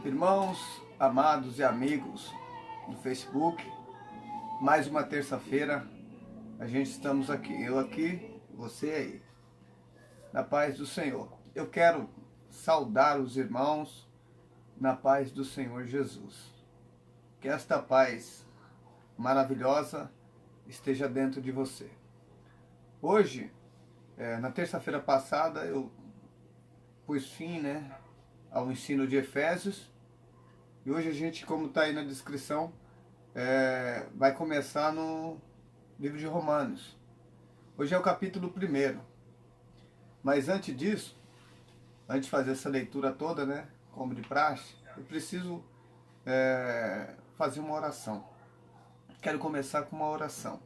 Irmãos, amados e amigos do Facebook, mais uma terça-feira a gente estamos aqui, eu aqui, você aí, na paz do Senhor. Eu quero saudar os irmãos na paz do Senhor Jesus. Que esta paz maravilhosa esteja dentro de você. Hoje, na terça-feira passada, eu pus fim, ao ensino de Efésios. E hoje a gente, como está aí na descrição, vai começar no livro de Romanos. Hoje é o capítulo 1. Mas antes disso, antes de fazer essa leitura toda, como de praxe, eu preciso fazer uma oração. Quero começar com uma oração.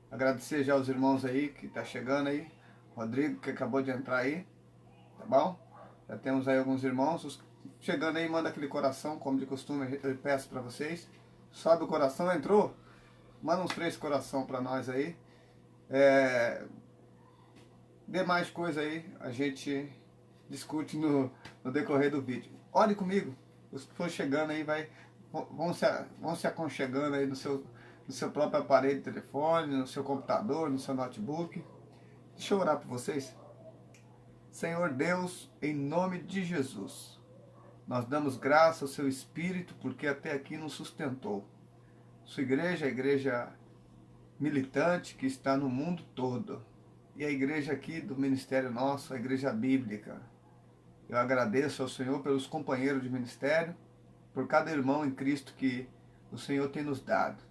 Agradecer já aos irmãos aí que está chegando aí. Rodrigo, que acabou de entrar aí. Tá bom? Já temos aí alguns irmãos. Chegando aí, manda aquele coração, como de costume eu peço para vocês. Sobe o coração, entrou? Manda uns 3 coração para nós aí. Demais coisa aí, a gente discute no decorrer do vídeo. Ore comigo. Os que for chegando aí vão se aconchegando aí no seu próprio aparelho de telefone, no seu computador, no seu notebook. Deixa eu orar por vocês. Senhor Deus, em nome de Jesus, nós damos graça ao seu Espírito porque até aqui nos sustentou. Sua igreja é a igreja militante que está no mundo todo. E a igreja aqui do ministério nosso, a igreja bíblica. Eu agradeço ao Senhor pelos companheiros de ministério, por cada irmão em Cristo que o Senhor tem nos dado.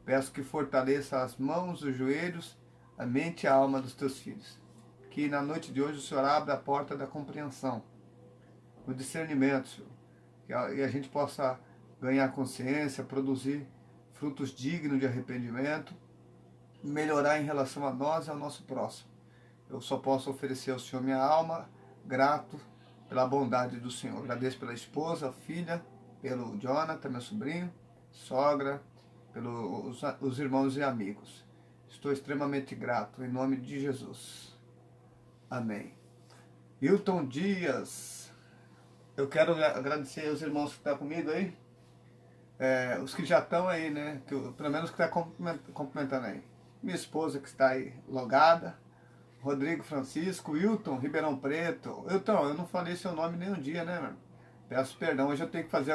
Peço que fortaleça as mãos, os joelhos, a mente e a alma dos teus filhos. Que na noite de hoje o Senhor abra a porta da compreensão, o discernimento, Senhor, e a gente possa ganhar consciência, produzir frutos dignos de arrependimento, melhorar em relação a nós e ao nosso próximo. Eu só posso oferecer ao Senhor minha alma, grato pela bondade do Senhor. Agradeço pela esposa, filha, pelo Jonathan, meu sobrinho, sogra, pelos os irmãos e amigos. Estou extremamente grato, em nome de Jesus. Amém. Hilton Dias, eu quero agradecer aos irmãos que estão comigo aí, os que já estão aí, pelo menos que estão cumprimentando aí. Minha esposa que está aí logada, Rodrigo Francisco, Hilton, Ribeirão Preto. Hilton, eu não falei seu nome nenhum dia, mano? Peço perdão, hoje eu tenho que fazer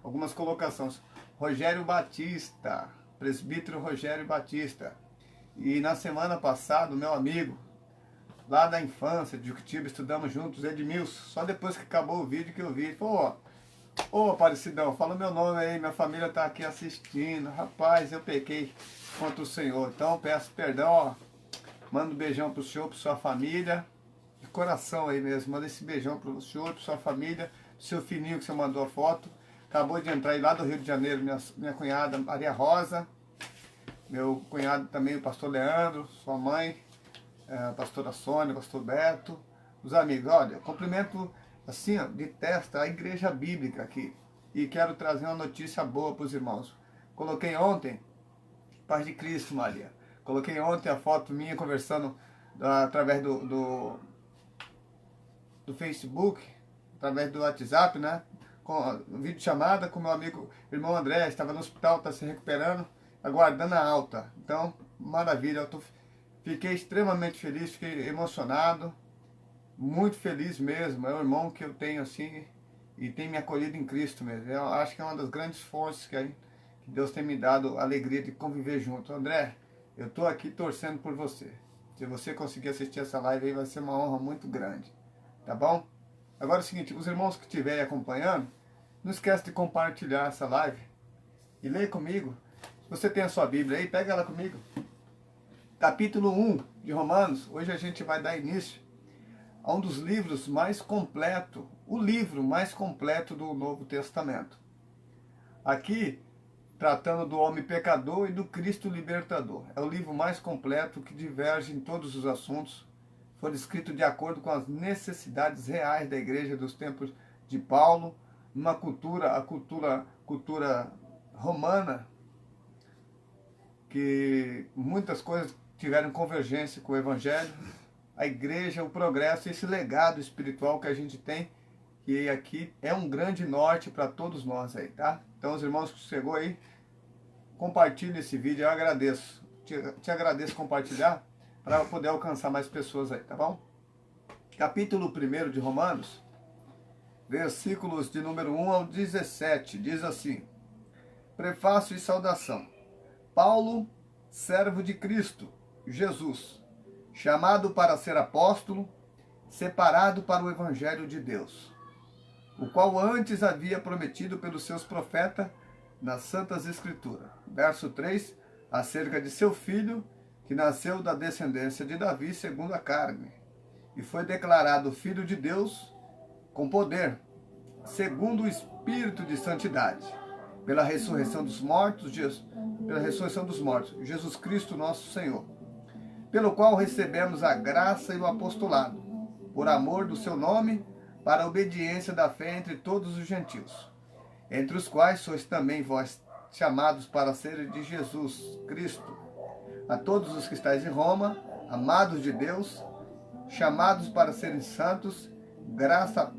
algumas colocações. Rogério Batista, presbítero Rogério Batista. E na semana passada, o meu amigo, lá da infância, de Juquitiba, estudamos juntos, Edmilson. Só depois que acabou o vídeo que eu vi, ele falou, ô Aparecidão, fala meu nome aí, minha família está aqui assistindo. Rapaz, eu pequei contra o Senhor. Então peço perdão, manda um beijão pro senhor, pra sua família. De coração aí mesmo, manda esse beijão pro senhor, pra sua família, pro seu filhinho que você mandou a foto. Acabou de entrar aí lá do Rio de Janeiro, minha cunhada Maria Rosa. Meu cunhado também, o pastor Leandro, sua mãe, a pastora Sônia, o pastor Beto, os amigos. Olha, eu cumprimento assim, de testa, a igreja bíblica aqui. E quero trazer uma notícia boa para os irmãos. Coloquei ontem, paz de Cristo, Maria. Coloquei ontem a foto minha conversando através do Facebook, através do WhatsApp, com vídeo chamada com meu amigo, irmão André, estava no hospital, está se recuperando, aguardando a alta. Então, maravilha, fiquei extremamente feliz, fiquei emocionado, muito feliz mesmo. É o irmão que eu tenho assim, e tem me acolhido em Cristo mesmo. Eu acho que é uma das grandes forças que Deus tem me dado a alegria de conviver junto. André, eu estou aqui torcendo por você. Se você conseguir assistir essa live aí, vai ser uma honra muito grande. Tá bom? Agora é o seguinte, os irmãos que estiverem acompanhando, não esquece de compartilhar essa live. E leia comigo. Se você tem a sua Bíblia aí, pega ela comigo. Capítulo 1 de Romanos. Hoje a gente vai dar início a um dos livros mais completos, o livro mais completo do Novo Testamento. Aqui, tratando do homem pecador e do Cristo libertador. É o livro mais completo que diverge em todos os assuntos. Foi escrito de acordo com as necessidades reais da igreja dos tempos de Paulo, numa cultura romana, que muitas coisas tiveram convergência com o Evangelho. A igreja, o progresso, esse legado espiritual que a gente tem que aqui é um grande norte para todos nós aí, tá? Então, os irmãos que chegou aí, compartilhe esse vídeo, eu agradeço. Te agradeço compartilhar para poder alcançar mais pessoas aí, tá bom? Capítulo 1 de Romanos, versículos de número 1 ao 17, diz assim: Prefácio e saudação. Paulo, servo de Cristo Jesus, chamado para ser apóstolo, separado para o evangelho de Deus, o qual antes havia prometido pelos seus profetas nas Santas Escrituras. Verso 3, acerca de seu filho, que nasceu da descendência de Davi segundo a carne, e foi declarado filho de Deus com poder, segundo o Espírito de santidade, pela ressurreição dos mortos, Jesus Cristo nosso Senhor, pelo qual recebemos a graça e o apostolado, por amor do seu nome, para a obediência da fé entre todos os gentios, entre os quais sois também vós chamados para serem de Jesus Cristo. A todos os que estáis em Roma, amados de Deus, chamados para serem santos, graça,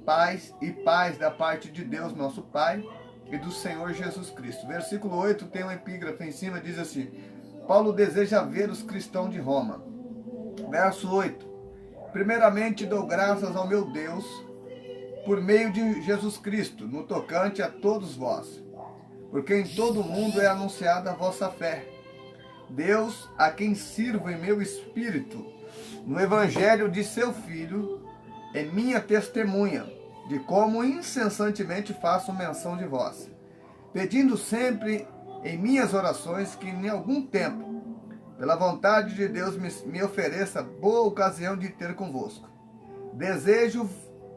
paz da parte de Deus, nosso Pai, e do Senhor Jesus Cristo. Versículo 8 tem um epígrafe em cima, diz assim: Paulo deseja ver os cristãos de Roma. Verso 8: Primeiramente dou graças ao meu Deus, por meio de Jesus Cristo, no tocante a todos vós, porque em todo o mundo é anunciada a vossa fé. Deus, a quem sirvo em meu espírito, no evangelho de seu Filho, é minha testemunha, de como incessantemente faço menção de vós, pedindo sempre em minhas orações que em algum tempo, pela vontade de Deus, me ofereça boa ocasião de ter convosco. Desejo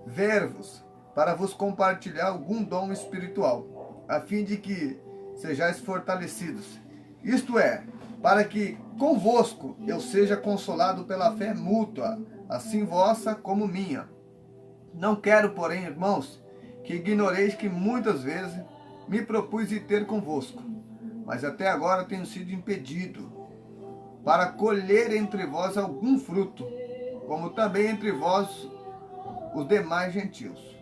ver-vos, para vos compartilhar algum dom espiritual, a fim de que sejais fortalecidos. Isto é, para que convosco eu seja consolado pela fé mútua, assim vossa como minha. Não quero, porém, irmãos, que ignoreis que muitas vezes me propus de ter convosco, mas até agora tenho sido impedido, para colher entre vós algum fruto, como também entre vós os demais gentios.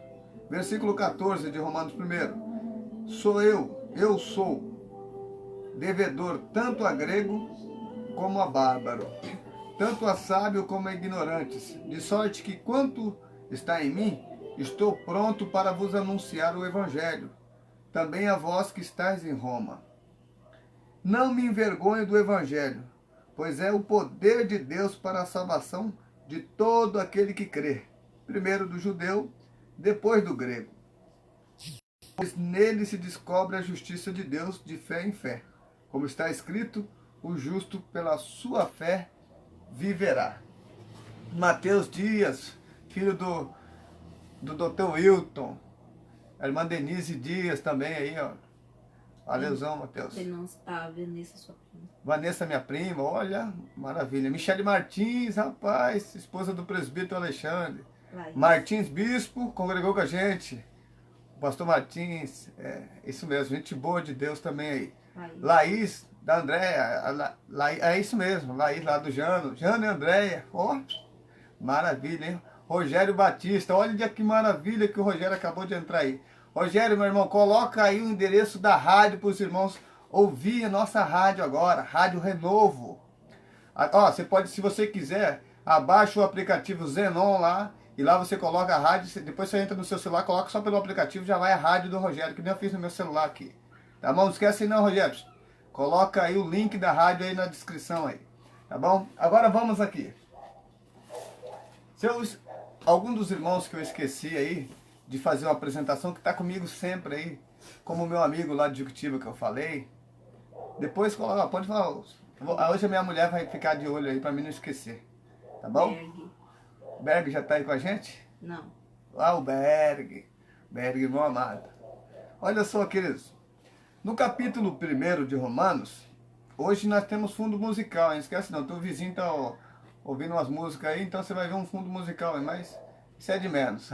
Versículo 14 de Romanos 1. Eu sou devedor tanto a grego como a bárbaro, tanto a sábio como a ignorantes, de sorte que quanto está em mim, estou pronto para vos anunciar o evangelho, também a vós que estáis em Roma. Não me envergonho do evangelho, pois é o poder de Deus para a salvação de todo aquele que crê, primeiro do judeu, depois do grego. Pois nele se descobre a justiça de Deus de fé em fé. Como está escrito, o justo pela sua fé viverá. Mateus Dias, filho do Dr. Wilton, a irmã Denise Dias também aí, ó. Valeuzão, Mateus. A Vanessa, sua prima. Vanessa, minha prima, olha, maravilha. Michele Martins, rapaz, esposa do presbítero Alexandre. Laís. Martins Bispo, congregou com a gente. O pastor Martins, isso mesmo, gente boa de Deus também aí. Laís, da Andréia, é isso mesmo, Laís lá do Jano e Andréia, ó, maravilha, hein? Rogério Batista, olha que maravilha que o Rogério acabou de entrar aí. Rogério, meu irmão, coloca aí o endereço da rádio para os irmãos ouvir a nossa rádio agora, Rádio Renovo. Ó, você pode, se você quiser, abaixa o aplicativo Zenon lá, e lá você coloca a rádio, depois você entra no seu celular, coloca só pelo aplicativo, já vai a rádio do Rogério, que nem eu fiz no meu celular aqui. Tá bom? Não esquece não, Rogério. Coloca aí o link da rádio aí na descrição aí. Tá bom? Agora vamos aqui. Algum dos irmãos que eu esqueci aí, de fazer uma apresentação, que está comigo sempre aí, como meu amigo lá de Juquitiba que eu falei, depois coloca, pode falar, hoje a minha mulher vai ficar de olho aí para mim não esquecer, tá bom? Berg já está aí com a gente? Não. Ah, o Berg, irmão amado. Olha só, queridos, no capítulo 1 de Romanos, hoje nós temos fundo musical, hein? Esquece não, teu vizinho está ouvindo umas músicas aí, então você vai ver um fundo musical, hein? Mas isso é de menos,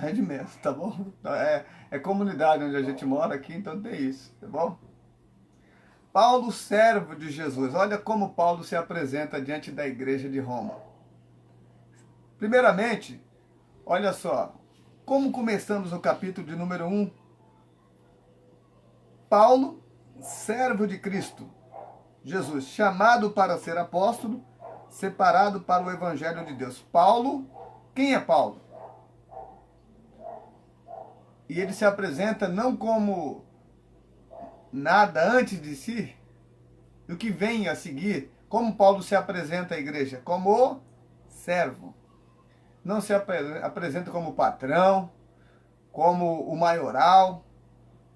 tá bom? É comunidade onde a gente mora aqui, então tem isso, tá bom? Paulo, servo de Jesus. Olha como Paulo se apresenta diante da igreja de Roma. Primeiramente, olha só, como começamos o capítulo de número 1? Paulo, servo de Cristo Jesus, chamado para ser apóstolo, separado para o evangelho de Deus. Paulo, quem é Paulo? E ele se apresenta não como nada antes de si, o que vem a seguir. Como Paulo se apresenta à igreja? Como o servo. Não se apresenta como patrão, como o maioral,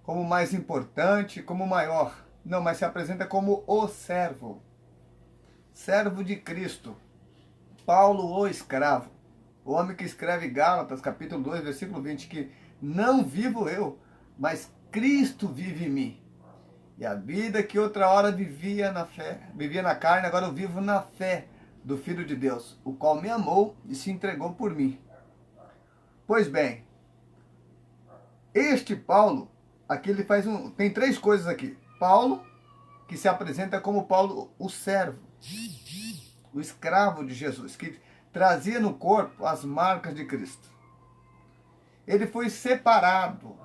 como o mais importante, como o maior. Não, mas se apresenta como o servo. Servo de Cristo. Paulo, o escravo. O homem que escreve Gálatas, capítulo 2, versículo 20, que não vivo eu, mas Cristo vive em mim. E a vida que outra hora vivia na fé, vivia na carne, agora eu vivo na fé do Filho de Deus, o qual me amou e se entregou por mim. Pois bem, este Paulo, aqui ele faz tem três coisas aqui. Paulo, que se apresenta como Paulo, o servo, o escravo de Jesus, que trazia no corpo as marcas de Cristo. Ele foi separado.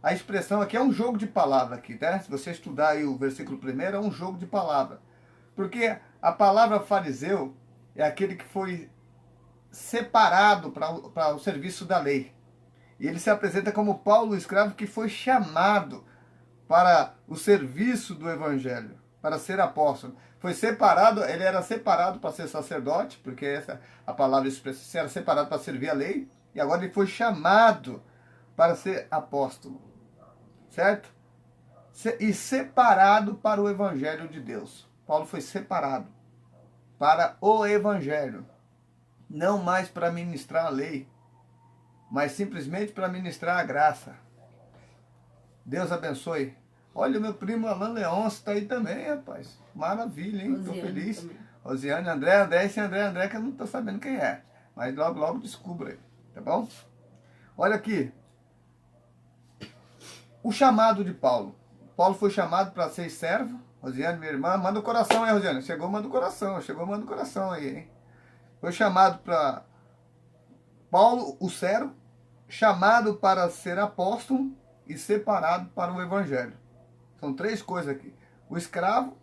A expressão aqui é um jogo de palavra aqui, né? Se você estudar aí o versículo 1, é um jogo de palavra. Porque a palavra fariseu é aquele que foi separado para o serviço da lei. E ele se apresenta como Paulo, o escravo, que foi chamado para o serviço do evangelho, para ser apóstolo. Foi separado, ele era separado para ser sacerdote, porque essa a palavra expressa, era separado para servir a lei, e agora ele foi chamado para ser apóstolo. Certo? E separado para o evangelho de Deus. Paulo foi separado para o evangelho, não mais para ministrar a lei, mas simplesmente para ministrar a graça. Deus abençoe. Olha, o meu primo Alain Leôncio está aí também, rapaz. Maravilha, hein? Estou feliz. Também. Rosiane, André, esse André, que eu não estou sabendo quem é. Mas logo, logo descubra aí, tá bom? Olha aqui. O chamado de Paulo. Paulo foi chamado para ser servo. Rosiane, minha irmã, manda o coração aí, Rosiane. Chegou, manda o coração aí, hein? Foi chamado para Paulo, o servo, chamado para ser apóstolo e separado para o evangelho. São três coisas aqui. O escravo,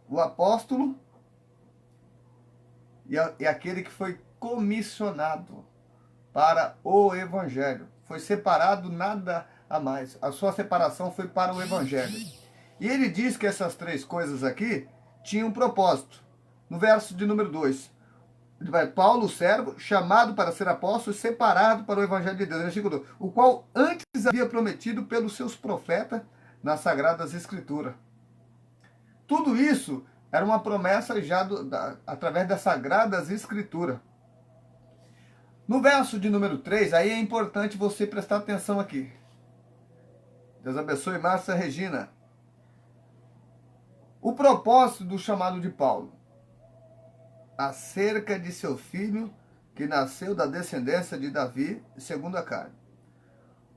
o apóstolo e aquele que foi comissionado para o evangelho. Foi separado, nada a mais. A sua separação foi para o evangelho. E ele diz que essas três coisas aqui tinham um propósito. No verso de número 2. Paulo, o servo, chamado para ser apóstolo, separado para o evangelho de Deus. Versículo 2. O qual antes havia prometido pelos seus profetas nas Sagradas Escrituras. Tudo isso era uma promessa já através das Sagradas Escrituras. No verso de número 3, aí é importante você prestar atenção aqui. Deus abençoe, Márcia Regina. O propósito do chamado de Paulo, acerca de seu filho, que nasceu da descendência de Davi, segundo a carne.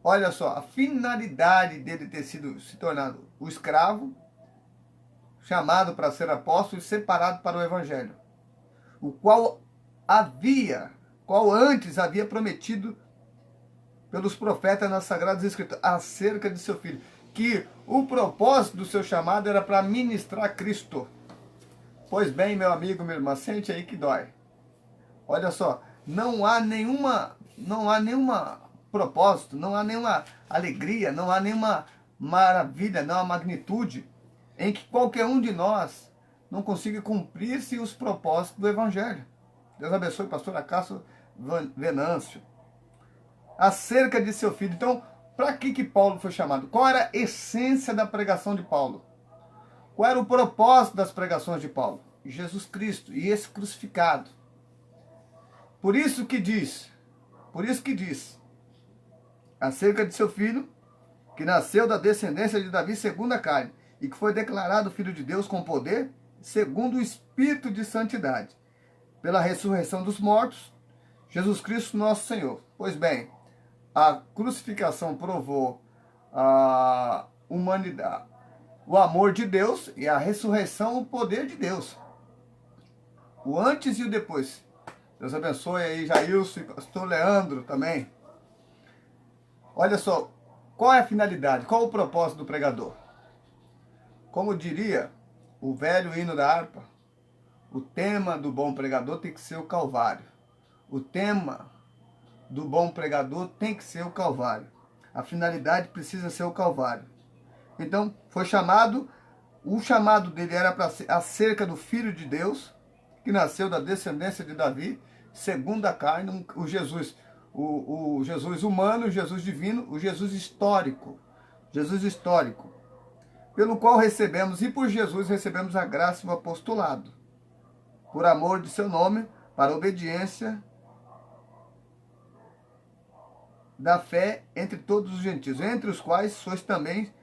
Olha só, a finalidade dele ter se tornado o escravo, chamado para ser apóstolo e separado para o evangelho, o qual antes havia prometido pelos profetas nas Sagradas Escrituras, acerca de seu filho, que o propósito do seu chamado era para ministrar Cristo. Pois bem, meu amigo, minha irmã, sente aí que dói. Olha só, não há nenhuma propósito, não há nenhuma alegria, não há nenhuma maravilha, não há magnitude em que qualquer um de nós não consiga cumprir-se os propósitos do Evangelho. Deus abençoe, pastor Acácio Venâncio. Acerca de seu filho. Então, para que Paulo foi chamado? Qual era a essência da pregação de Paulo? Qual era o propósito das pregações de Paulo? Jesus Cristo e esse crucificado. Por isso que diz, acerca de seu filho, que nasceu da descendência de Davi segundo a carne, e que foi declarado filho de Deus com poder, segundo o Espírito de santidade, pela ressurreição dos mortos, Jesus Cristo nosso Senhor. Pois bem, a crucificação provou a humanidade, o amor de Deus, e a ressurreição, o poder de Deus. O antes e o depois. Deus abençoe aí, Jailson e pastor Leandro também. Olha só, qual é a finalidade, qual o propósito do pregador? Como diria o velho hino da harpa, o tema do bom pregador tem que ser o Calvário. O tema do bom pregador tem que ser o Calvário. A finalidade precisa ser o Calvário. Então, foi chamado, o chamado dele era para ser acerca do Filho de Deus, que nasceu da descendência de Davi, segundo a carne, o Jesus, o Jesus humano, o Jesus divino, o Jesus histórico. Jesus histórico, pelo qual recebemos, e por Jesus recebemos a graça e o apostolado, por amor de seu nome, para a obediência da fé entre todos os gentios, entre os quais sois também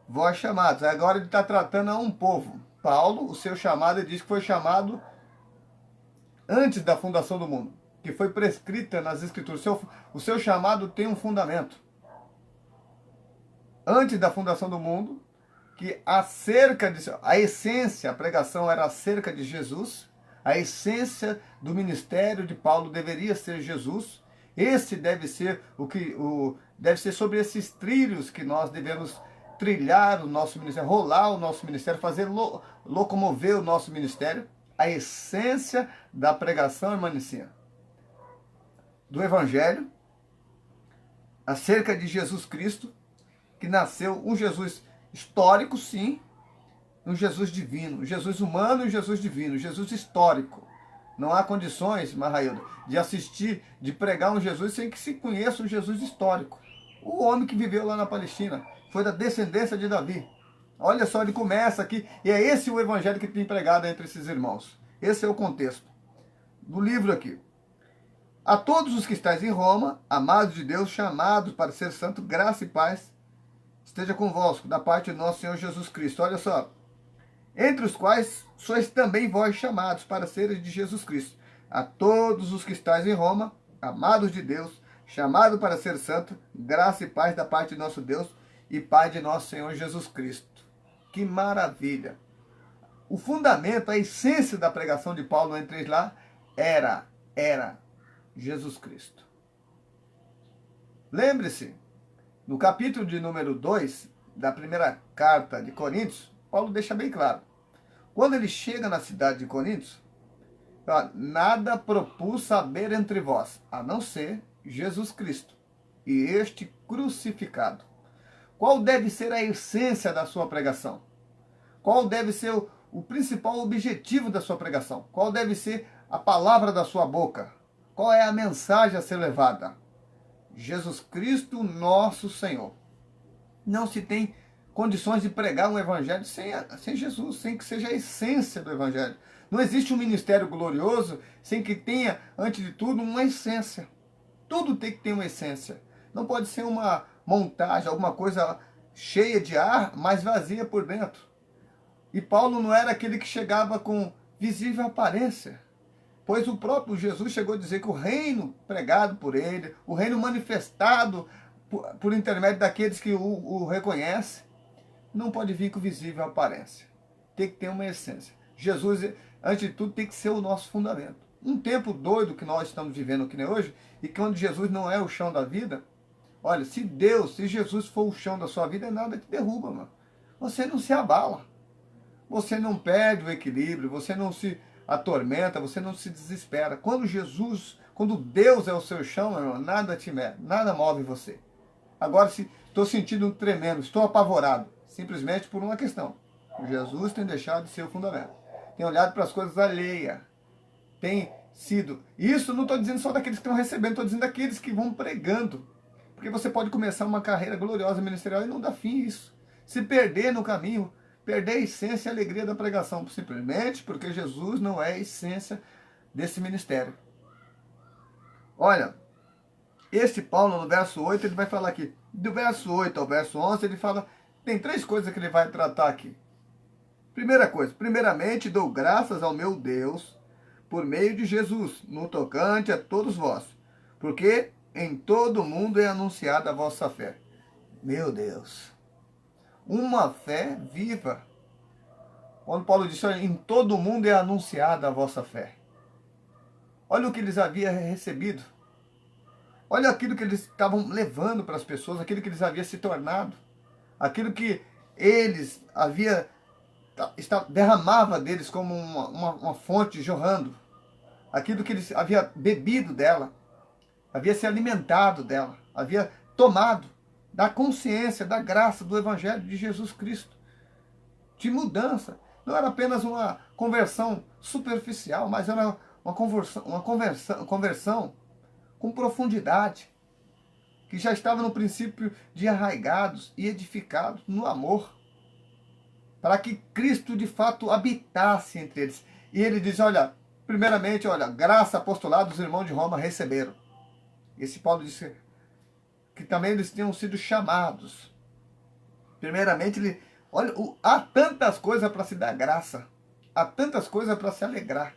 vós chamados. Agora ele está tratando a um povo. Paulo, o seu chamado, ele diz que foi chamado antes da fundação do mundo, que foi prescrita nas Escrituras. O seu chamado tem um fundamento. Antes da fundação do mundo, que a essência, a pregação era acerca de Jesus, a essência do ministério de Paulo deveria ser Jesus. Esse deve ser deve ser sobre esses trilhos que nós devemos trilhar o nosso ministério, rolar o nosso ministério, fazer locomover o nosso ministério. A essência da pregação, irmã Nicinha, do Evangelho, acerca de Jesus Cristo, que nasceu um Jesus histórico, sim, um Jesus divino, um Jesus humano e um Jesus divino, um Jesus histórico. Não há condições, Marrailda, de assistir, de pregar um Jesus sem que se conheça um Jesus histórico. O homem que viveu lá na Palestina foi da descendência de Davi. Olha só, ele começa aqui, e é esse o evangelho que tem pregado entre esses irmãos. Esse é o contexto do livro aqui. A todos os que estáis em Roma, amados de Deus, chamados para ser santo, graça e paz esteja convosco, da parte de nosso Senhor Jesus Cristo. Olha só. Entre os quais sois também vós chamados para seres de Jesus Cristo. A todos os que estáis em Roma, amados de Deus, chamados para ser santo, graça e paz da parte de nosso Deus e Pai de nosso Senhor Jesus Cristo. Que maravilha! O fundamento, a essência da pregação de Paulo entre eles lá era Jesus Cristo. Lembre-se, no capítulo de número 2 da primeira carta de Coríntios, Paulo deixa bem claro. Quando ele chega na cidade de Coríntios, nada propus saber entre vós, a não ser Jesus Cristo e este crucificado. Qual deve ser a essência da sua pregação? Qual deve ser o principal objetivo da sua pregação? Qual deve ser a palavra da sua boca? Qual é a mensagem a ser levada? Jesus Cristo, nosso Senhor. Não se tem condições de pregar um evangelho sem Jesus, sem que seja a essência do evangelho. Não existe um ministério glorioso sem que tenha, antes de tudo, uma essência. Tudo tem que ter uma essência. Não pode ser uma montagem, alguma coisa cheia de ar, mas vazia por dentro. E Paulo não era aquele que chegava com visível aparência, pois o próprio Jesus chegou a dizer que o reino pregado por ele, o reino manifestado por intermédio daqueles que o reconhecem, não pode vir com visível aparência. Tem que ter uma essência. Jesus, antes de tudo, tem que ser o nosso fundamento. Um tempo doido que nós estamos vivendo aqui hoje, e quando Jesus não é o chão da vida, olha, se Jesus for o chão da sua vida, nada te derruba, mano. Você não se abala. Você não perde o equilíbrio, você não se atormenta, você não se desespera. Quando Deus é o seu chão, meu irmão, nada move você. Agora, se estou sentindo um tremendo, estou apavorado, simplesmente por uma questão. Jesus tem deixado de ser o fundamento. Tem olhado para as coisas alheias. Tem sido. Isso não estou dizendo só daqueles que estão recebendo, estou dizendo daqueles que vão pregando. Porque você pode começar uma carreira gloriosa ministerial e não dar fim a isso. Se perder no caminho, perder a essência e a alegria da pregação, simplesmente porque Jesus não é a essência desse ministério. Olha, este Paulo, no verso 8, ele vai falar aqui, do verso 8 ao verso 11, ele fala, tem 3 coisas que ele vai tratar aqui. Primeira coisa, primeiramente dou graças ao meu Deus, por meio de Jesus, no tocante a todos vós, porque em todo o mundo é anunciada a vossa fé. Meu Deus! Uma fé viva. Quando Paulo disse, em todo o mundo é anunciada a vossa fé. Olha o que eles haviam recebido. Olha aquilo que eles estavam levando para as pessoas, aquilo que eles haviam se tornado, aquilo que eles derramava deles como uma fonte jorrando, aquilo que eles haviam bebido dela, havia se alimentado dela, havia tomado da consciência, da graça do Evangelho de Jesus Cristo, de mudança. Não era apenas uma conversão superficial, mas era uma conversão com profundidade, que já estava no princípio de arraigados e edificados no amor, para que Cristo de fato habitasse entre eles. E ele diz, olha, primeiramente, olha, graça, apostolado, os irmãos de Roma receberam. Esse Paulo disse que também eles tinham sido chamados. Primeiramente, olha, há tantas coisas para se dar graça, há tantas coisas para se alegrar.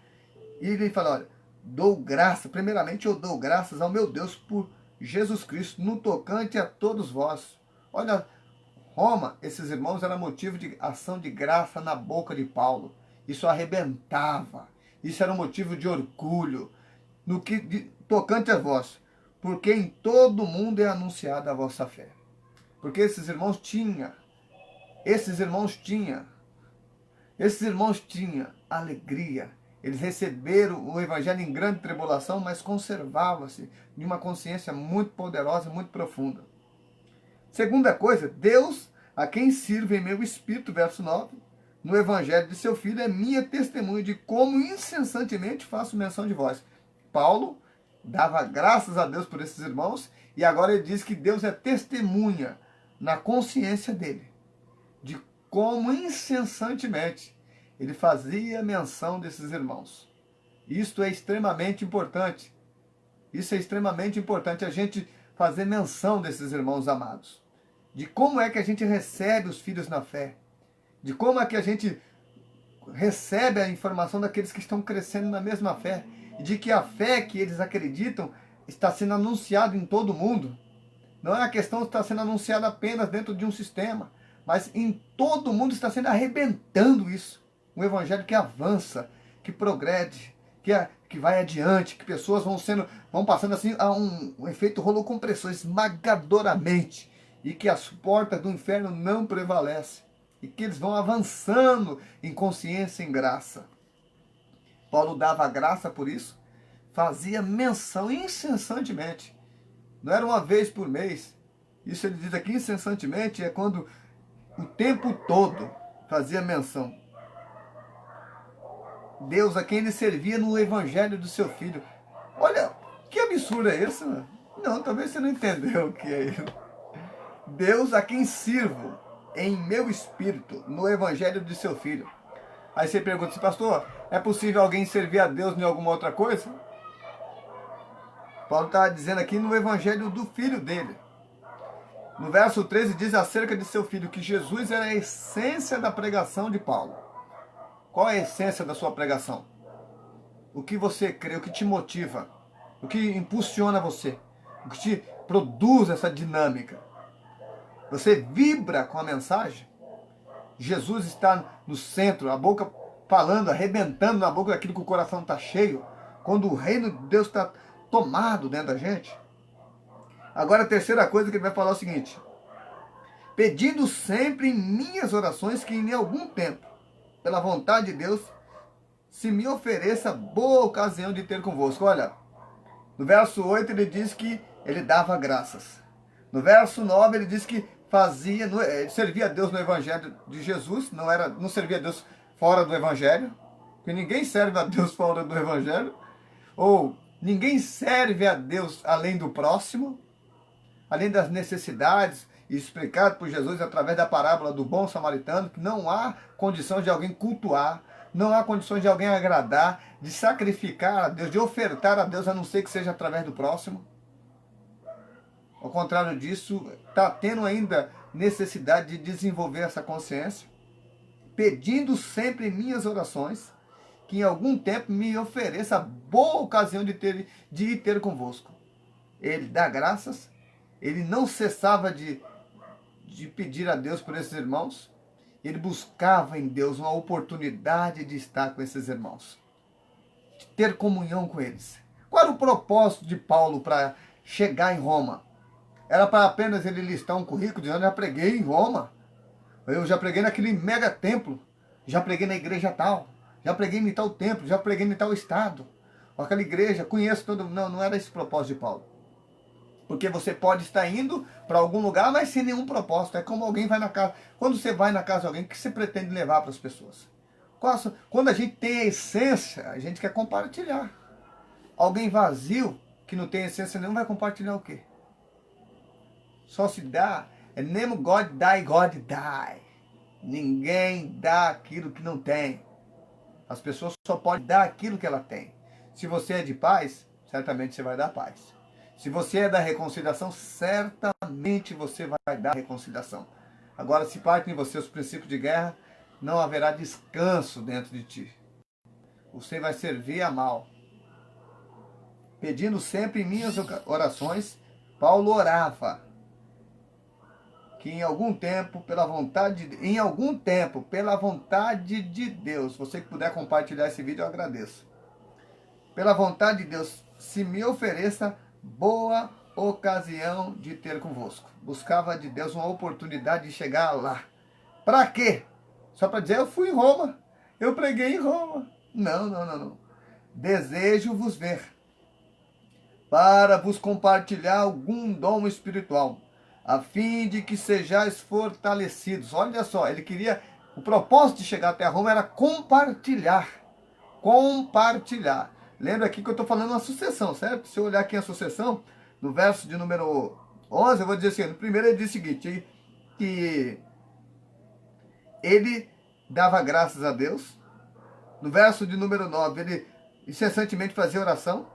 E ele fala, olha, dou graça, primeiramente eu dou graças ao meu Deus por Jesus Cristo, no tocante a todos vós. Olha, Roma, esses irmãos, era motivo de ação de graça na boca de Paulo. Isso arrebentava, isso era um motivo de orgulho, no que tocante a vós, porque em todo o mundo é anunciada a vossa fé. Porque esses irmãos tinham alegria. Eles receberam o Evangelho em grande tribulação, mas conservavam-se de uma consciência muito poderosa, muito profunda. Segunda coisa, Deus, a quem sirvo em meu espírito, verso 9, no Evangelho de seu Filho, é minha testemunha de como incessantemente faço menção de vós. Paulo dava graças a Deus por esses irmãos, e agora ele diz que Deus é testemunha na consciência dele, de como incessantemente ele fazia menção desses irmãos. Isto é extremamente importante. Isso é extremamente importante, a gente fazer menção desses irmãos amados. De como é que a gente recebe os filhos na fé. De como é que a gente recebe a informação daqueles que estão crescendo na mesma fé. E de que a fé que eles acreditam está sendo anunciada em todo o mundo. Não é a questão de estar sendo anunciada apenas dentro de um sistema, mas em todo o mundo está sendo arrebentando isso. Um evangelho que avança, que progrede, que vai adiante, que pessoas vão passando assim a um efeito rolo compressor esmagadoramente, e que as portas do inferno não prevalecem, e que eles vão avançando em consciência, em graça. Paulo dava graça por isso, fazia menção incessantemente. Não era uma vez por mês. Isso ele diz aqui incessantemente, é quando o tempo todo fazia menção. Deus a quem ele servia no Evangelho do seu Filho. Olha, que absurdo é esse? Né? Não, talvez você não entendeu o que é isso. Deus a quem sirvo em meu espírito no Evangelho de seu Filho. Aí você pergunta assim, pastor, é possível alguém servir a Deus em alguma outra coisa? Paulo está dizendo aqui no Evangelho do Filho dele. No verso 13 diz acerca de seu Filho que Jesus era a essência da pregação de Paulo. Qual é a essência da sua pregação? O que você crê, o que te motiva, o que impulsiona você, o que te produz essa dinâmica. Você vibra com a mensagem? Jesus está no centro, a boca falando, arrebentando na boca daquilo que o coração está cheio, quando o reino de Deus está tomado dentro da gente. Agora a terceira coisa que ele vai falar é o seguinte: pedindo sempre em minhas orações que em algum tempo, pela vontade de Deus, se me ofereça boa ocasião de ter convosco. Olha, no verso 8 ele diz que ele dava graças. No verso 9 ele diz que servia a Deus no Evangelho de Jesus, não servia a Deus fora do Evangelho, porque ninguém serve a Deus fora do Evangelho, ou ninguém serve a Deus além do próximo, além das necessidades, explicado por Jesus através da parábola do bom samaritano, que não há condição de alguém cultuar, não há condições de alguém agradar, de sacrificar a Deus, de ofertar a Deus, a não ser que seja através do próximo. Ao contrário disso, está tendo ainda necessidade de desenvolver essa consciência, pedindo sempre em minhas orações, que em algum tempo me ofereça a boa ocasião de ir ter convosco. Ele dá graças, ele não cessava de pedir a Deus por esses irmãos, ele buscava em Deus uma oportunidade de estar com esses irmãos, de ter comunhão com eles. Qual era o propósito de Paulo para chegar em Roma? Era para apenas ele listar um currículo dizendo: já preguei em Roma, eu já preguei naquele mega templo, já preguei na igreja tal, já preguei em tal templo, já preguei em tal estado, aquela igreja, conheço todo mundo. Não, não era esse o propósito de Paulo. Porque você pode estar indo para algum lugar, mas sem nenhum propósito. É como alguém vai na casa. Quando você vai na casa de alguém, o que você pretende levar para as pessoas? Quando a gente tem a essência, a gente quer compartilhar. Alguém vazio, que não tem essência nenhuma, vai compartilhar o quê? Só se dá. É Nemo God die, God die. Ninguém dá aquilo que não tem. As pessoas só podem dar aquilo que ela tem. Se você é de paz, certamente você vai dar paz. Se você é da reconciliação, certamente você vai dar reconciliação. Agora, se partem em você os princípios de guerra, não haverá descanso dentro de ti. Você vai servir a mal. Pedindo sempre em minhas orações, Paulo orava que em algum tempo, pela vontade de Deus, você que puder compartilhar esse vídeo, eu agradeço. Pela vontade de Deus, se me ofereça boa ocasião de ter convosco. Buscava de Deus uma oportunidade de chegar lá. Para quê? Só para dizer: eu fui em Roma, eu preguei em Roma. Não, não, não, não. Desejo vos ver, para vos compartilhar algum dom espiritual, a fim de que sejais fortalecidos. Olha só, ele queria, o propósito de chegar até Roma era compartilhar. Compartilhar. Lembra aqui que eu estou falando uma sucessão, certo? Se eu olhar aqui a sucessão, no verso de número 11, eu vou dizer assim: no primeiro ele diz o seguinte, que ele dava graças a Deus. No verso de número 9, ele incessantemente fazia oração.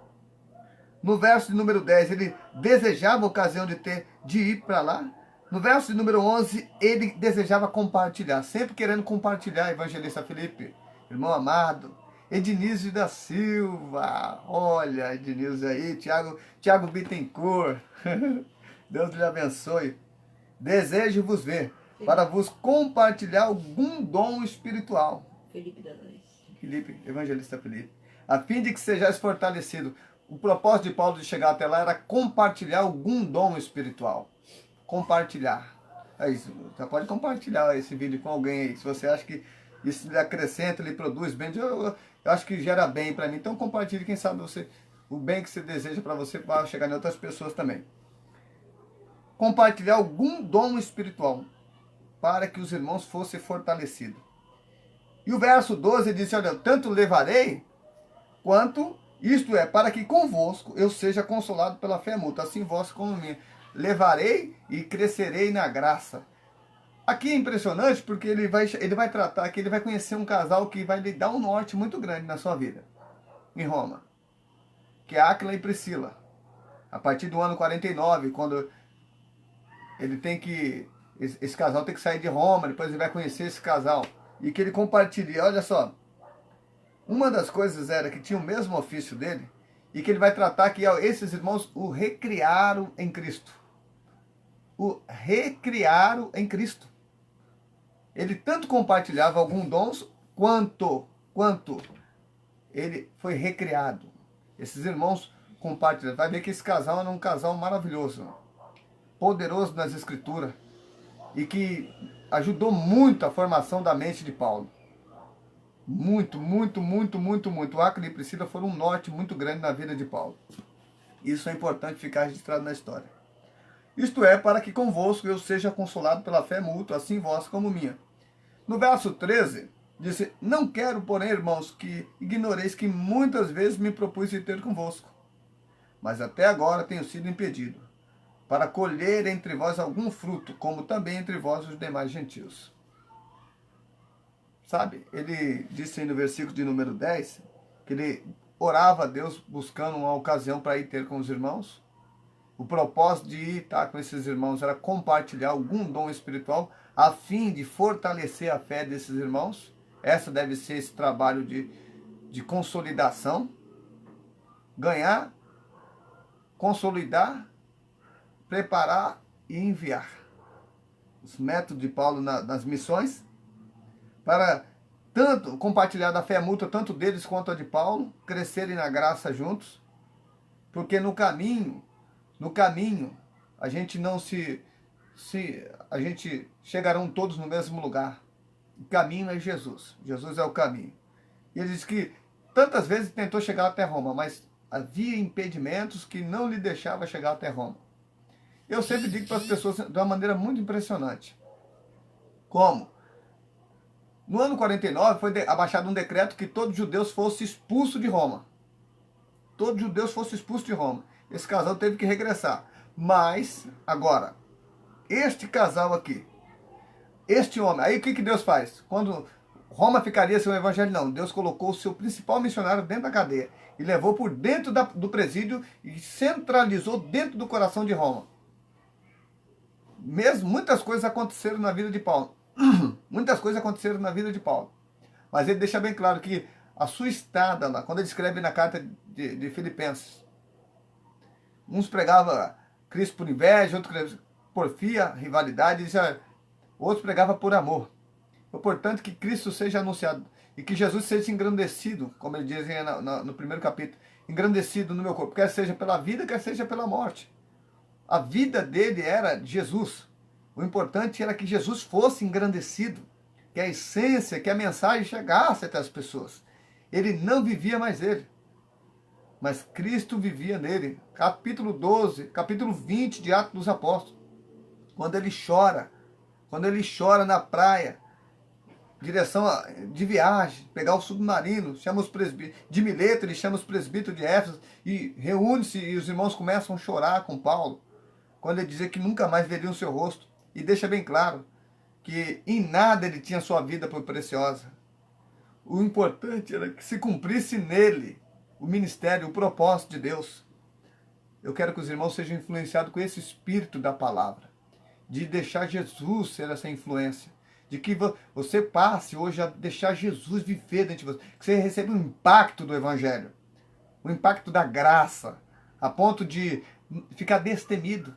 No verso de número 10, ele desejava a ocasião de ir para lá. No verso de número 11, ele desejava compartilhar, sempre querendo compartilhar. Evangelista Felipe, irmão amado, Ednísio da Silva, olha, Ednísio aí, Tiago Bittencourt, Deus lhe abençoe. Desejo vos ver, para vos compartilhar algum dom espiritual. Felipe, evangelista Felipe, a fim de que sejais fortalecido. O propósito de Paulo de chegar até lá era compartilhar algum dom espiritual. Compartilhar. É isso. Você pode compartilhar esse vídeo com alguém aí. Se você acha que isso lhe acrescenta, lhe produz bem, eu acho que gera bem para mim. Então compartilhe, quem sabe você, o bem que você deseja para você vai chegar em outras pessoas também. Compartilhar algum dom espiritual, para que os irmãos fossem fortalecidos. E o verso 12 diz: olha, tanto levarei, quanto, isto é, para que convosco eu seja consolado pela fé mútua, assim vós como minha. Levarei e crescerei na graça. Aqui é impressionante porque ele vai tratar que ele vai conhecer um casal que vai lhe dar um norte muito grande na sua vida, em Roma, que é Áquila e Priscila. A partir do ano 49, quando ele tem que, esse casal tem que sair de Roma, depois ele vai conhecer esse casal, e que ele compartilha. Olha só, uma das coisas era que tinha o mesmo ofício dele, e que ele vai tratar que esses irmãos o recriaram em Cristo. O recriaram em Cristo. Ele tanto compartilhava alguns dons, quanto ele foi recriado. Esses irmãos compartilham. Vai ver que esse casal era um casal maravilhoso, poderoso nas Escrituras, e que ajudou muito a formação da mente de Paulo. Muito, muito, muito, muito, muito. O Áquila e Priscila foram um norte muito grande na vida de Paulo. Isso é importante ficar registrado na história. Isto é, para que convosco eu seja consolado pela fé mútua, assim vós como minha. No verso 13, disse: não quero, porém, irmãos, que ignoreis que muitas vezes me propus de ter convosco, mas até agora tenho sido impedido, para colher entre vós algum fruto, como também entre vós os demais gentios. Sabe, ele disse aí no versículo de número 10, que ele orava a Deus buscando uma ocasião para ir ter com os irmãos. O propósito de ir estar com esses irmãos era compartilhar algum dom espiritual, a fim de fortalecer a fé desses irmãos. Essa deve ser esse trabalho de consolidação. Ganhar, consolidar, preparar e enviar. Os métodos de Paulo nas missões, para tanto compartilhar da fé mútua, tanto deles quanto a de Paulo, crescerem na graça juntos, Porque no caminho, a gente não a gente chegarão todos no mesmo lugar. O caminho é Jesus. Jesus é o caminho. E ele diz que tantas vezes tentou chegar até Roma, mas havia impedimentos que não lhe deixavam chegar até Roma. Eu sempre digo para as pessoas de uma maneira muito impressionante. Como? No ano 49 foi abaixado um decreto que todos os judeus fossem expulsos de Roma. Todos os judeus fossem expulsos de Roma. Esse casal teve que regressar. Mas, agora, este casal aqui, este homem, aí o que Deus faz? Quando Roma ficaria sem o evangelho, não. Deus colocou o seu principal missionário dentro da cadeia e levou por dentro do presídio e centralizou dentro do coração de Roma. Mesmo muitas coisas aconteceram na vida de Paulo. Muitas coisas aconteceram na vida de Paulo. Mas ele deixa bem claro que a sua estada lá, quando ele escreve na carta de Filipenses, uns pregavam Cristo por inveja, outros por porfia, rivalidade, outros pregavam por amor. Portanto, que Cristo seja anunciado e que Jesus seja engrandecido, como ele diz no primeiro capítulo, engrandecido no meu corpo, quer seja pela vida, quer seja pela morte. A vida dele era Jesus. O importante era que Jesus fosse engrandecido, que a essência, que a mensagem chegasse até as pessoas. Ele não vivia mais ele, mas Cristo vivia nele. Capítulo 12, capítulo 20 de Atos dos Apóstolos. Quando ele chora na praia, direção de viagem, pegar o submarino, chama os presbíteros, de Mileto ele chama os presbíteros de Éfeso e reúne-se e os irmãos começam a chorar com Paulo, quando ele dizia que nunca mais veriam o seu rosto, e deixa bem claro que em nada ele tinha sua vida por preciosa. O importante era que se cumprisse nele o ministério, o propósito de Deus. Eu quero que os irmãos sejam influenciados com esse espírito da palavra, de deixar Jesus ser essa influência, de que você passe hoje a deixar Jesus viver dentro de você, que você receba o impacto do Evangelho, o impacto da graça, a ponto de ficar destemido.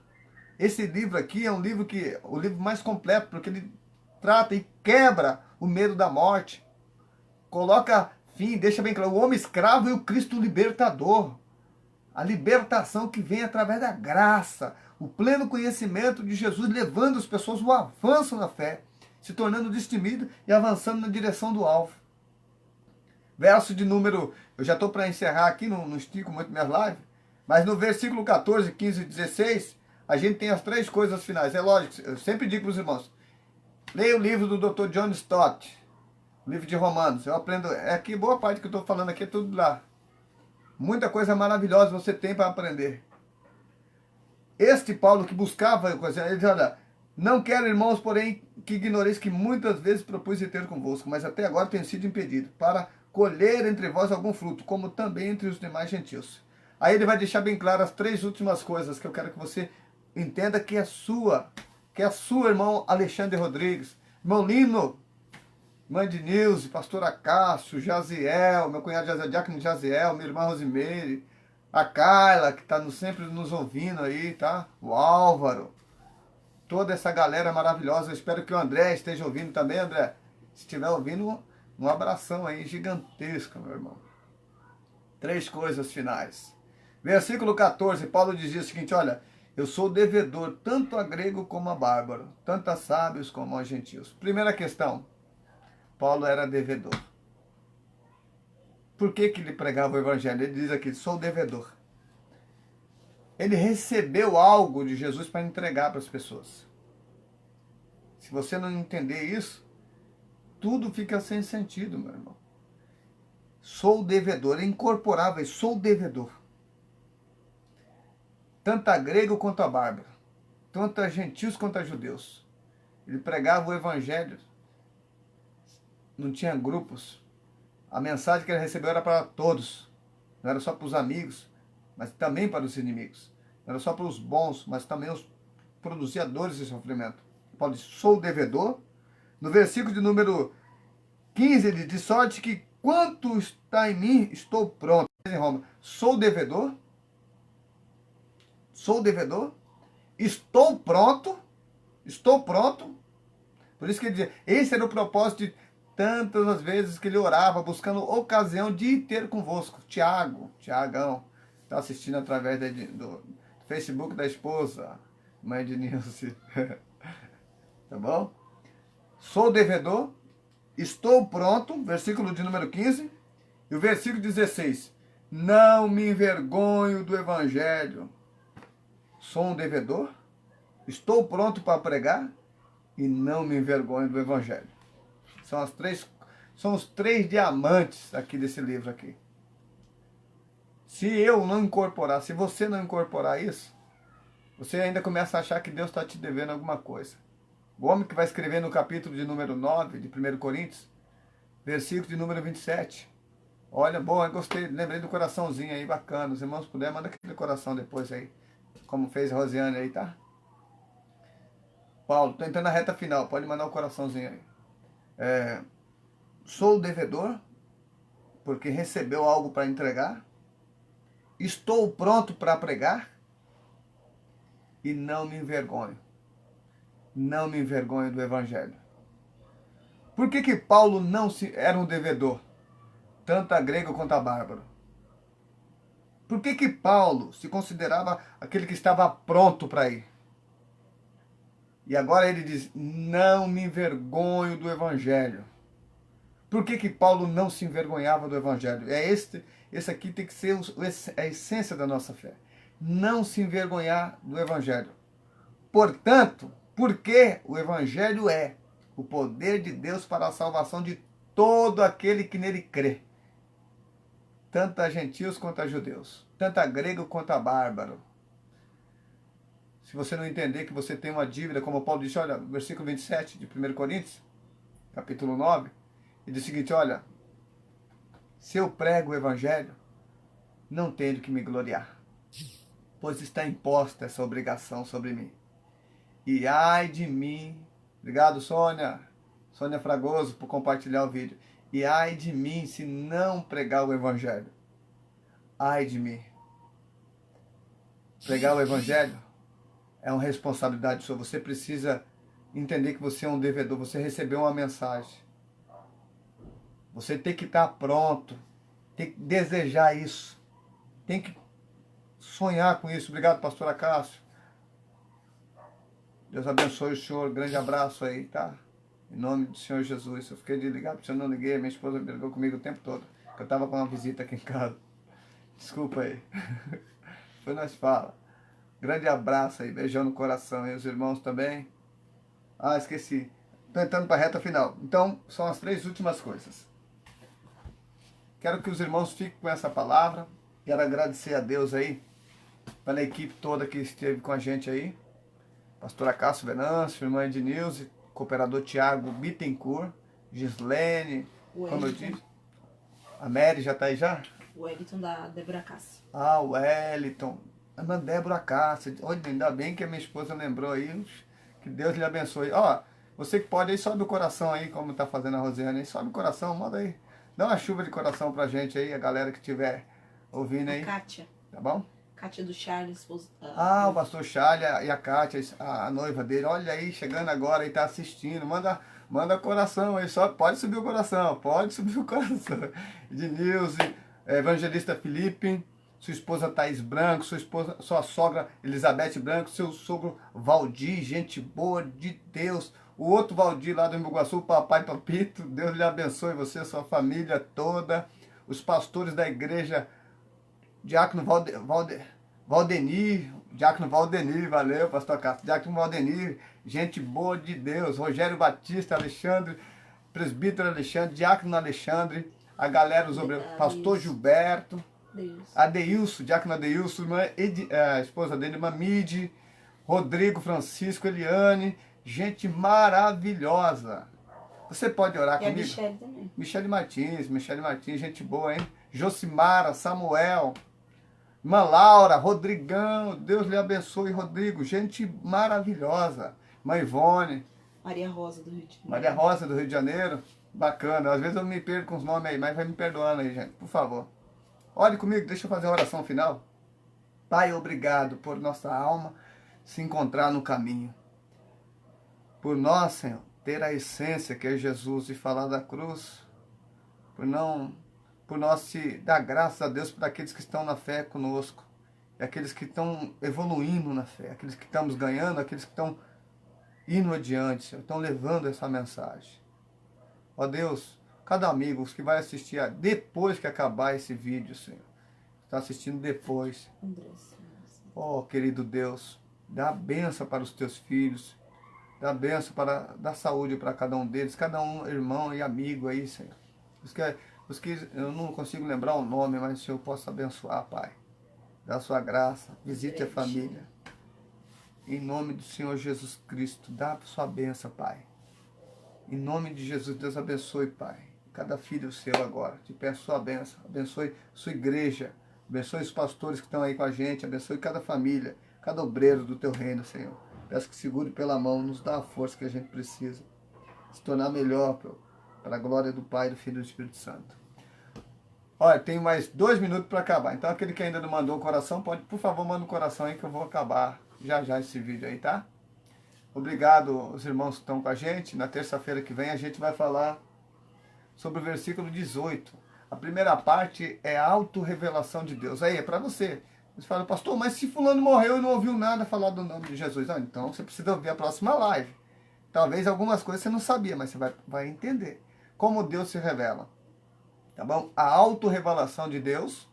Esse livro aqui é o livro mais completo, porque ele trata e quebra o medo da morte, coloca fim, deixa bem claro, o homem escravo e o Cristo libertador, a libertação que vem através da graça, o pleno conhecimento de Jesus, levando as pessoas ao avanço na fé, se tornando destemido e avançando na direção do alvo. Verso de número, eu já estou para encerrar aqui, não estico muito minhas lives, mas no versículo 14, 15 e 16, a gente tem as três coisas finais. É lógico, eu sempre digo para os irmãos, leia o livro do Dr. John Stott, o livro de Romanos, eu aprendo, que boa parte que eu estou falando aqui é tudo lá. Muita coisa maravilhosa você tem para aprender. Este Paulo que buscava, ele diz, olha, não quero, irmãos, porém, que ignoreis que muitas vezes propus ter convosco, mas até agora tenho sido impedido, para colher entre vós algum fruto, como também entre os demais gentios. Aí ele vai deixar bem claro as três últimas coisas que eu quero que você entenda que é sua, irmão Alexandre Rodrigues, irmão Lino, irmã Denilze, pastor Acácio, Jaziel, meu cunhado Jaziel, diácono Jaziel, minha irmã Rosimeire, a Carla, que está sempre nos ouvindo aí, tá? O Álvaro, toda essa galera maravilhosa. Eu espero que o André esteja ouvindo também, André. Se estiver ouvindo, um abração aí gigantesco, meu irmão. Três coisas finais. Versículo 14, Paulo dizia o seguinte, olha, eu sou devedor tanto a grego como a bárbaro, tanto a sábios como a gentios. Primeira questão, Paulo era devedor. Por que ele pregava o evangelho? Ele diz aqui, sou devedor. Ele recebeu algo de Jesus para entregar para as pessoas. Se você não entender isso, tudo fica sem sentido, meu irmão. Sou devedor, é incorporável, sou devedor. Tanto a grego quanto a bárbaro, tanto a gentios quanto a judeus. Ele pregava o evangelho, não tinha grupos. A mensagem que ele recebeu era para todos, não era só para os amigos, mas também para os inimigos. Não era só para os bons, mas também os produzidores de sofrimento. Paulo diz, sou devedor. No versículo de número 15, ele diz, de sorte que quanto está em mim, estou pronto. Em Roma, sou devedor, estou pronto. Por isso que ele dizia, esse era o propósito de tantas as vezes que ele orava, buscando ocasião de ter convosco. Tiagão, está assistindo através do Facebook da esposa, mãe de Nilce. Tá bom? Sou devedor, estou pronto, versículo de número 15, e o versículo 16. Não me envergonho do evangelho. Sou um devedor, estou pronto para pregar e não me envergonho do evangelho. São os três diamantes aqui desse livro aqui. Se eu não incorporar, se você não incorporar isso, você ainda começa a achar que Deus está te devendo alguma coisa. O homem que vai escrever no capítulo de número 9 de 1 Coríntios, versículo de número 27. Olha, bom, eu gostei, lembrei do coraçãozinho aí, bacana. Os irmãos puderem, manda aquele coração depois aí, como fez a Rosiane aí, tá? Paulo, tô entrando na reta final, pode mandar um coraçãozinho aí. Sou devedor, porque recebeu algo para entregar. Estou pronto para pregar e não me envergonho. Não me envergonho do evangelho. Por que Paulo não era um devedor? Tanto a grego quanto a bárbaro. Por que Paulo se considerava aquele que estava pronto para ir? E agora ele diz, não me envergonho do evangelho. Por que Paulo não se envergonhava do evangelho? Esse aqui tem que ser a essência da nossa fé. Não se envergonhar do evangelho. Portanto, porque o evangelho é o poder de Deus para a salvação de todo aquele que nele crê. Tanto a gentios quanto a judeus. Tanto a grego quanto a bárbaro. Se você não entender que você tem uma dívida, como Paulo disse, olha, versículo 27 de 1 Coríntios, capítulo 9, ele diz o seguinte, olha, se eu prego o evangelho, não tenho que me gloriar, pois está imposta essa obrigação sobre mim. E ai de mim, obrigado Sônia Fragoso por compartilhar o vídeo, e ai de mim se não pregar o evangelho. Ai de mim. Pregar o evangelho é uma responsabilidade sua. Você precisa entender que você é um devedor. Você recebeu uma mensagem. Você tem que estar pronto. Tem que desejar isso. Tem que sonhar com isso. Obrigado, pastora Cássio. Deus abençoe o senhor. Grande abraço aí, tá? Em nome do Senhor Jesus. Eu fiquei de ligar, porque eu não liguei. Minha esposa brigou comigo o tempo todo. Eu estava com uma visita aqui em casa. Desculpa aí. Depois nós fala. Grande abraço aí, beijão no coração. E os irmãos também. Ah, esqueci. Estou entrando para a reta final. Então, são as três últimas coisas. Quero que os irmãos fiquem com essa palavra. Quero agradecer a Deus aí, pela equipe toda que esteve com a gente aí. Pastora Cássio Venâncio, irmã Ednilze, cooperador Tiago Bittencourt, Gislene, como eu disse. A Mary já está aí já? O Wellington da Débora Cássia. Ah, o Wellington. A irmã Débora Cássia. Olha, ainda bem que a minha esposa lembrou aí. Que Deus lhe abençoe. Ó, você que pode aí, sobe o coração aí, como tá fazendo a Rosiane aí. Sobe o coração, manda aí. Dá uma chuva de coração pra gente aí, a galera que estiver ouvindo aí. A Kátia. Tá bom? Kátia do Charles. O pastor Charles e a Kátia, a noiva dele. Olha aí, chegando agora e tá assistindo. Manda coração aí. Pode subir o coração. Pode subir o coração. Ednilze, evangelista Felipe. Sua esposa Thaís Branco, sua sogra Elizabeth Branco, seu sogro Valdir, gente boa de Deus. O outro Valdir lá do Embu-Guaçu, papai Papito, Deus lhe abençoe você, sua família toda. Os pastores da igreja, Diácono Valdenir, valeu, pastor Castro, Diácono Valdenir, gente boa de Deus. Rogério Batista, Alexandre, presbítero Alexandre, Diácono Alexandre, a galera, pastor Gilberto. Adeilson, Diácono Adeilson, a esposa dele, irmã Mide, Rodrigo, Francisco, Eliane, gente maravilhosa. Você pode orar comigo? E a Michele também. Michele Martins, gente boa, hein? Josimara, Samuel, irmã Laura, Rodrigão, Deus lhe abençoe, Rodrigo, gente maravilhosa. Irmã Ivone. Maria Rosa do Rio de Janeiro. Maria Rosa do Rio de Janeiro, bacana. Às vezes eu me perco com os nomes aí, mas vai me perdoando aí, gente, por favor. Ore comigo, deixa eu fazer a oração final. Pai, obrigado por nossa alma se encontrar no caminho. Por nós, Senhor, ter a essência que é Jesus e falar da cruz. Por não por nós se dar graças a Deus por aqueles que estão na fé conosco, e aqueles que estão evoluindo na fé, aqueles que estamos ganhando, aqueles que estão indo adiante, Senhor, estão levando essa mensagem. Ó Deus, cada amigo que vai assistir depois que acabar esse vídeo, Senhor, está assistindo depois. Ó querido Deus, dá a bênção para os teus filhos, dá a bênção para dar saúde para cada um deles, cada um irmão e amigo aí, Senhor. Os que eu não consigo lembrar o nome, mas o Senhor possa abençoar, Pai. Dá a sua graça, visite a família. Em nome do Senhor Jesus Cristo, dá a sua bênção, Pai. Em nome de Jesus, Deus abençoe, Pai. Cada filho seu agora, te peço sua bênção. Abençoe sua igreja, abençoe os pastores que estão aí com a gente, abençoe cada família, cada obreiro do teu reino, Senhor. Peço que segure pela mão, nos dá a força que a gente precisa. Se tornar melhor, para a glória do Pai, do Filho e do Espírito Santo. Olha, tem mais 2 minutos para acabar. Então aquele que ainda não mandou o coração, pode, por favor, manda o coração aí que eu vou acabar já esse vídeo aí, tá? Obrigado os irmãos que estão com a gente. Na terça-feira que vem a gente vai falar sobre o versículo 18. A primeira parte é a autorrevelação de Deus. Aí é para você. Você fala, pastor, mas se fulano morreu e não ouviu nada falar do nome de Jesus. Ah, então você precisa ouvir a próxima live. Talvez algumas coisas você não sabia, mas você vai entender como Deus se revela. Tá bom? A autorrevelação de Deus.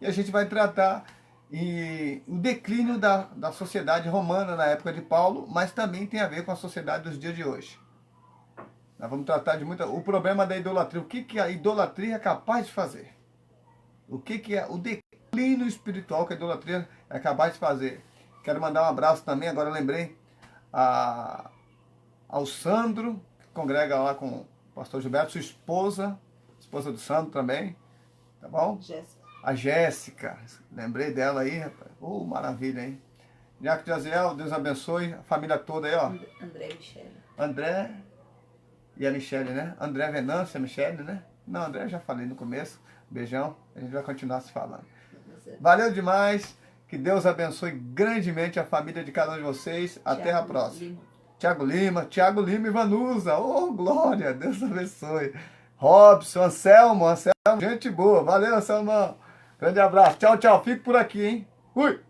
E a gente vai tratar o declínio da sociedade romana na época de Paulo, mas também tem a ver com a sociedade dos dias de hoje. Nós vamos tratar de o problema da idolatria. O que a idolatria é capaz de fazer? O que é o declínio espiritual que a idolatria é capaz de fazer? Quero mandar um abraço também, agora eu lembrei, ao Sandro, que congrega lá com o pastor Gilberto, sua esposa do Sandro também, tá bom? Jéssica. A Jéssica, lembrei dela aí, rapaz. Oh, maravilha, hein? Jaco de Aziel, Deus abençoe, a família toda aí, ó. André e Michele. André e a Michele, né? André Venância, Michele, né? Não, André eu já falei no começo. Beijão, a gente vai continuar se falando. Valeu demais, que Deus abençoe grandemente a família de cada um de vocês. Até a próxima. Tiago Lima e Vanusa. Oh, glória, Deus abençoe. Robson, Anselmo, gente boa. Valeu, Anselmo. Grande abraço. Tchau, tchau. Fico por aqui, hein? Fui.